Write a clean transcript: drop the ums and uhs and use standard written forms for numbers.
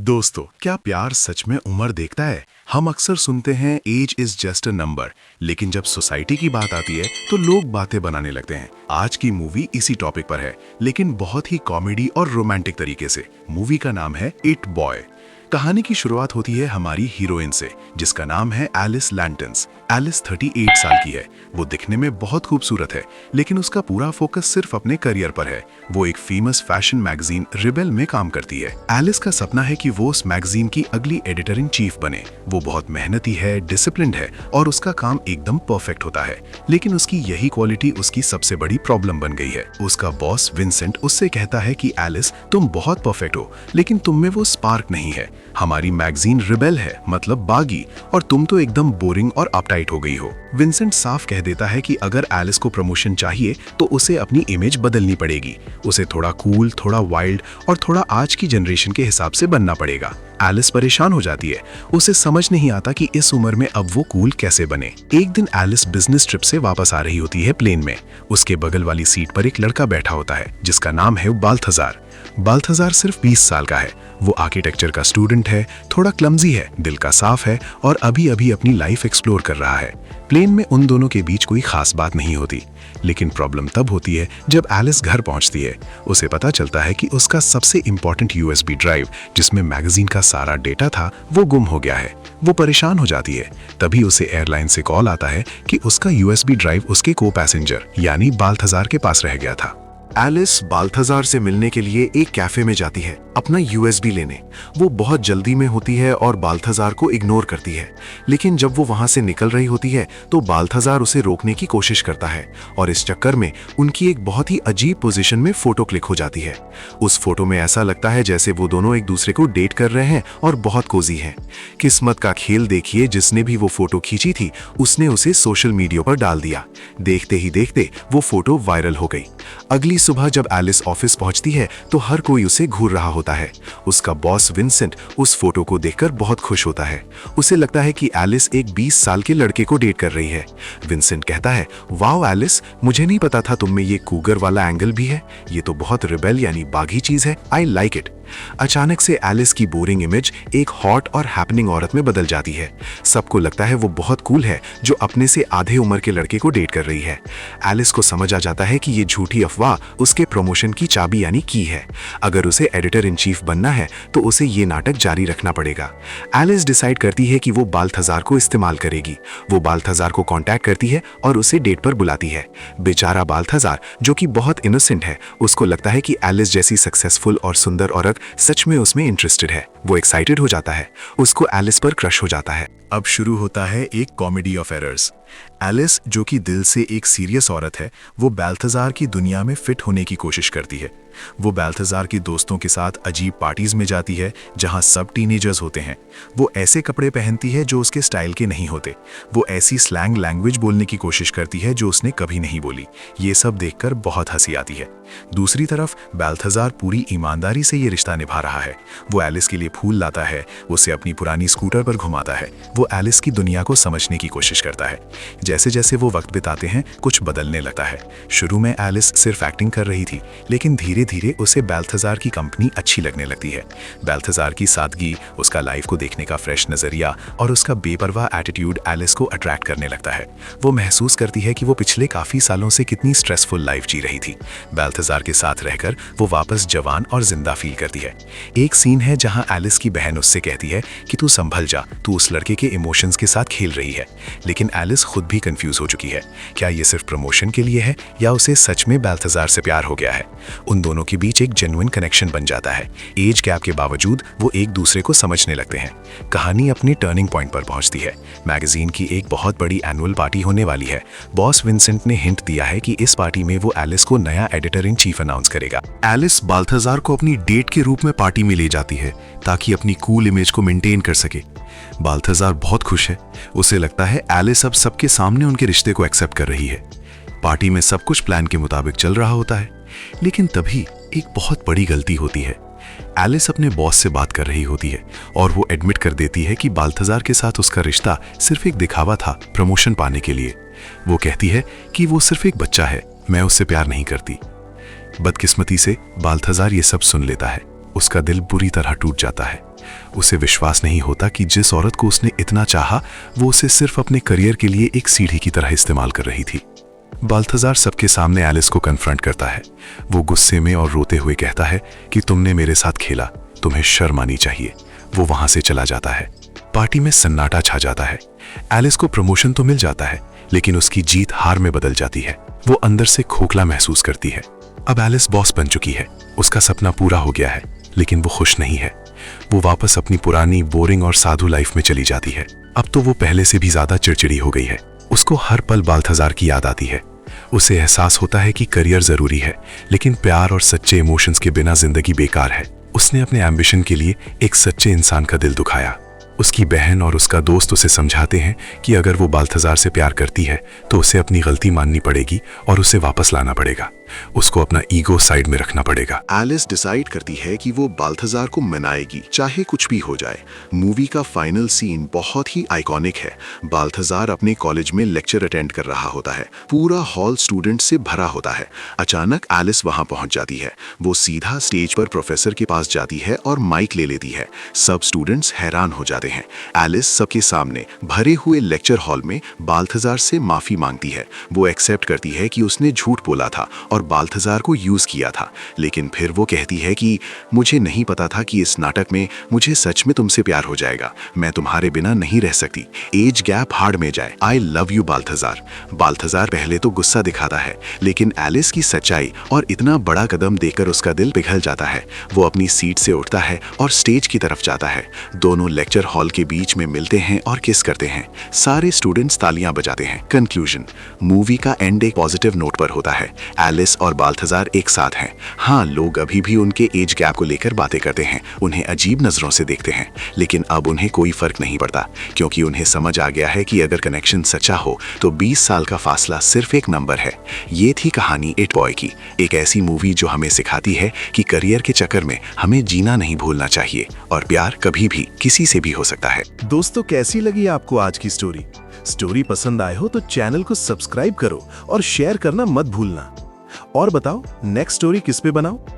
दोस्तों, क्या प्यार सच में उम्र देखता है? हम अक्सर सुनते हैं age is just a number, लेकिन जब सोसाइटी की बात आती है तो लोग बातें बनाने लगते हैं। आज की मूवी इसी टॉपिक पर है, लेकिन बहुत ही कॉमेडी और रोमांटिक तरीके से। मूवी का नाम है इट बॉय। कहानी की शुरुआत होती है हमारी हीरोइन से, जिसका नाम है एलिस लैंटन्स। एलिस 38 साल की है। वो दिखने में बहुत खूबसूरत है, लेकिन उसका पूरा फोकस सिर्फ अपने करियर पर है। वो एक फेमस फैशन मैगजीन रिबेल में काम करती है। एलिस का सपना है कि वो उस मैगजीन की अगली एडिटर इन चीफ बने। वो बहुत मेहनती है, डिसिप्लिन्ड है और उसका काम एकदम परफेक्ट होता है। लेकिन उसकी यही क्वालिटी उसकी सबसे बड़ी प्रॉब्लम बन गई है। उसका बॉस विंसेंट उससे कहता है कि एलिस, तुम बहुत परफेक्ट हो, लेकिन तुम में वो स्पार्क नहीं है। हमारी मैगजीन रिबेल है, मतलब बागी, और तुम तो एकदम बोरिंग और अपटाइट हो गई हो। विंसेंट साफ कह देता है कि अगर एलिस को प्रमोशन चाहिए तो उसे अपनी इमेज बदलनी पड़ेगी। उसे थोड़ा कूल, थोड़ा वाइल्ड और थोड़ा आज की जनरेशन के हिसाब से बनना पड़ेगा। एलिस परेशान हो जाती है। उसे समझ नहीं आता कि इस उम्र में अब वो कूल कैसे बने। एक दिन एलिस बिजनेस ट्रिप से वापस आ रही होती है प्लेन में। उसके बगल वाली सीट पर एक लड़का बैठा होता है, जिसका नाम है बाल्थाजार। बाल्थाजार सिर्फ 20 साल का है। वो आर्किटेक्चर का स्टूडेंट है, थोड़ा क्लमजी है, दिल का साफ है और अभी अभी अपनी लाइफ एक्सप्लोर कर रहा है। प्लेन में उन दोनों के बीच कोई खास बात नहीं होती, लेकिन प्रॉब्लम तब होती है जब एलिस घर पहुंचती है। उसे पता चलता है कि उसका सबसे इंपॉर्टेंट यूएसबी ड्राइव, जिसमें मैगजीन का सारा डेटा था, वो गुम हो गया है। वो परेशान हो जाती है। तभी उसे एयरलाइन से कॉल आता है कि उसका यूएसबी ड्राइव उसके को पैसेंजर यानी बाल्थाजार के पास रह गया था। एलिस बाल्थाजार से मिलने के लिए एक कैफे में जाती है अपना यूएसबी लेने। वो बहुत जल्दी में होती है और बाल्थाजार को इग्नोर करती है। लेकिन जब वो वहां से निकल रही होती है तो बाल्थाजार उसे रोकने की कोशिश करता है और इस चक्कर में उनकी एक बहुत ही अजीब पोजीशन में फोटो क्लिक हो जाती है। उस फोटो में ऐसा लगता है जैसे वो दोनों एक दूसरे को डेट कर रहे हैं और बहुत कोजी हैं। किस्मत का खेल देखिए, जिसने भी वो फोटो खींची थी उसने उसे सोशल मीडिया पर डाल दिया। देखते ही देखते वो फोटो वायरल हो गई। अगली सुबह जब एलिस ऑफिस पहुंचती है तो हर कोई उसे घूर रहा होता है। उसका बॉस विंसेंट उस फोटो को देखकर बहुत खुश होता है। उसे लगता है कि एलिस एक 20 साल के लड़के को डेट कर रही है। विंसेंट कहता है, वाओ एलिस, मुझे नहीं पता था तुम में ये कूगर वाला एंगल भी है। ये तो बहुत रिबेल यानी बागी चीज है। I like it. अचानक से एलिस की बोरिंग इमेज एक हॉट और हैपनिंग औरत में बदल जाती है। सबको लगता है वो बहुत कूल है जो अपने से आधे उम्र के लड़के को डेट कर रही है। एलिस को समझ आ जाता है कि ये झूठी अफवाह उसके प्रमोशन की चाबी यानी की है। अगर उसे एडिटर इन चीफ बनना है तो उसे ये नाटक जारी रखना पड़ेगा। एलिस डिसाइड करती है कि वो बाल्थाजार को इस्तेमाल करेगी। वो बाल्थाजार को कांटेक्ट करती है और उसे डेट पर बुलाती है। बेचारा बाल्थाजार, जो कि बहुत इनोसेंट है, उसको लगता है कि एलिस जैसी सक्सेसफुल और सुंदर औरत सच में उसमें इंटरेस्टेड है। वो एक्साइटेड हो जाता है। उसको एलिस पर क्रश हो जाता है। अब शुरू होता है एक कॉमेडी ऑफ एरर्स। एलिस, जो कि दिल से एक सीरियस औरत है, वो बाल्थाजार की दुनिया में फिट होने की कोशिश करती है। वो बाल्थाजार की दोस्तों के साथ अजीब पार्टीज में जाती है जहां सब टीनेजर्स होते हैं। वो ऐसे कपड़े पहनती है जो उसके स्टाइल के नहीं होते। वो ऐसी स्लैंग लैंग्वेज बोलने की कोशिश करती है जो उसने कभी नहीं बोली। ये सब देखकर बहुत हंसी आती है। दूसरी तरफ बाल्थाजार पूरी ईमानदारी से ये रिश्ता निभा रहा है। वो एलिस के लिए फूल लाता है, उसे अपनी पुरानी स्कूटर पर घुमाता है। वो एलिस की दुनिया को समझने की कोशिश करता है। जैसे जैसे वो वक्त बिताते हैं, कुछ बदलने लगता है। शुरू में एलिस सिर्फ एक्टिंग कर रही थी, लेकिन धीरे धीरे उसे बाल्थाजार की कंपनी अच्छी लगने लगती है। बाल्थाजार की सादगी, उसका लाइफ को देखने का फ्रेश नजरिया और उसका बेपरवाह एटीट्यूड एलिस को अट्रैक्ट करने लगता है। वो महसूस करती है कि वो पिछले काफी सालों से कितनी स्ट्रेसफुल लाइफ जी रही थी। बाल्थाजार के साथ रहकर वो वापस जवान और जिंदा फील करती है। एक सीन है जहां एलिस की बहन उससे कहती है कि तू संभल जा, तू उस लड़के के इमोशंस के साथ खेल रही है। लेकिन एलिस खुद भी कंफ्यूज हो चुकी है। क्या ये सिर्फ प्रमोशन के लिए है या उसे सच में बाल्थाजार से प्यार हो गया है? उन दोनों के बीच एक जेन्युइन कनेक्शन बन जाता है। एज गैप के बावजूद वो एक दूसरे को समझने लगते हैं। कहानी अपने टर्निंग पॉइंट पर पहुंचती है। मैगजीन की एक बहुत बड़ी एनुअल पार्टी होने वाली है। बॉस विंसेंट ने हिंट दिया है कि इस पार्टी में वो एलिस को नया एडिटर इन चीफ अनाउंस करेगा। एलिस बाल्थाजार को अपनी डेट के रूप में पार्टी में ले जाती है ताकि अपनी कूल इमेज को मेंटेन कर सके। बाल्थाजार बहुत खुश है। उसे लगता है एलिस अब सबके सामने उनके रिश्ते को एक्सेप्ट कर रही है। पार्टी में सब कुछ प्लान के मुताबिक चल रहा होता है, लेकिन तभी एक बहुत बड़ी गलती होती है। एलिस अपने बॉस से बात कर रही होती है और वो एडमिट कर देती है कि बाल्थाजार के साथ उसका रिश्ता सिर्फ एक दिखावा था प्रमोशन पाने के लिए। वो कहती है कि वो सिर्फ एक बच्चा है, मैं उससे प्यार नहीं करती। बदकिस्मती से बाल्थाजार ये सब सुन लेता है। उसका दिल बुरी तरह टूट जाता है। उसे विश्वास नहीं होता कि जिस औरत को उसने इतना चाहा वो उसे सिर्फ अपने करियर के लिए एक सीढ़ी की तरह इस्तेमाल कर रही थी। बाल्थाजार सबके सामने एलिस को कन्फ्रंट करता है। वो गुस्से में और रोते हुए कहता है कि तुमने मेरे साथ खेला, तुम्हें शर्म आनी चाहिए। वो वहां से चला जाता है। पार्टी में सन्नाटा छा जाता है। एलिस को प्रमोशन तो मिल जाता है, लेकिन उसकी जीत हार में बदल जाती है। वो अंदर से खोखला महसूस करती है। अब एलिस बॉस बन चुकी है, उसका सपना पूरा हो गया है, लेकिन वो खुश नहीं है। वो वापस अपनी पुरानी बोरिंग और साधु लाइफ में चली जाती है। अब तो वो पहले से भी ज्यादा चिड़चिड़ी हो गई है। उसको हर पल बाल्थाजार की याद आती है। उसे एहसास होता है कि करियर जरूरी है, लेकिन प्यार और सच्चे इमोशंस के बिना जिंदगी बेकार है। उसने अपने एम्बिशन के लिए एक सच्चे इंसान का दिल दुखाया। उसकी बहन और उसका दोस्त उसे समझाते हैं कि अगर वो बाल्थाजार से प्यार करती है तो उसे अपनी गलती माननी पड़ेगी और उसे वापस लाना पड़ेगा। उसको अपना ईगो साइड में रखना पड़ेगा। एलिस डिसाइड करती है कि वो बाल्थाजार को मनाएगी, चाहे कुछ भी हो जाए। मूवी का फाइनल सीन बहुत ही आइकॉनिक है। बाल्थाजार अपने कॉलेज में लेक्चर अटेंड कर रहा होता है। पूरा हॉल स्टूडेंट से भरा होता है। अचानक एलिस वहां पहुंच जाती है। वो सीधा स्टेज पर प्रोफेसर के पास जाती है और माइक ले लेती है। सब स्टूडेंट्स हैरान हो जाते हैं। एलिस सबके सामने भरे हुए लेक्चर हॉल में बाल्थाजार से माफी मांगती है। वो एक्सेप्ट करती है कि उसने झूठ बोला था और बाल्थाजार को यूज किया था, लेकिन फिर वो कहती है कि मुझे नहीं पता था कि इस नाटक में मुझे सच में तुमसे प्यार हो जाएगा। मैं तुम्हारे बिना नहीं रह सकती। एज गैप हार्ड में जाए। I love you बाल्थाजार। बाल्थाजार पहले तो गुस्सा दिखाता है, लेकिन एलिस की सच्चाई और इतना बड़ा कदम देखकर उसका दिल पिघल जाता है। वो अपनी सीट से उठता है और स्टेज की तरफ जाता है। दोनों लेक्चर हॉल के बीच में मिलते हैं और किस करते हैं। सारे स्टूडेंट्स तालियां बजाते हैं। कंक्लूजन, मूवी का एंड एक पॉजिटिव नोट पर होता है। एलिस और बाल्थाजार एक साथ हैं। हाँ, लोग अभी भी उनके एज गैप को लेकर बातें करते हैं, उन्हें अजीब नजरों से देखते हैं, लेकिन अब उन्हें कोई फर्क नहीं पड़ता, क्योंकि उन्हें समझ आ गया है कि अगर कनेक्शन सच्चा हो तो 20 साल का फासला सिर्फ एक नंबर है। ये थी कहानी इट बॉय की, एक ऐसी मूवी जो हमें सिखाती है कि करियर के चक्कर में हमें जीना नहीं भूलना चाहिए और प्यार कभी भी किसी से भी हो सकता है। दोस्तों, कैसी लगी आपको आज की स्टोरी पसंद आए हो तो चैनल को सब्सक्राइब करो और शेयर करना मत भूलना। और बताओ, नेक्स्ट स्टोरी किस पे बनाओ?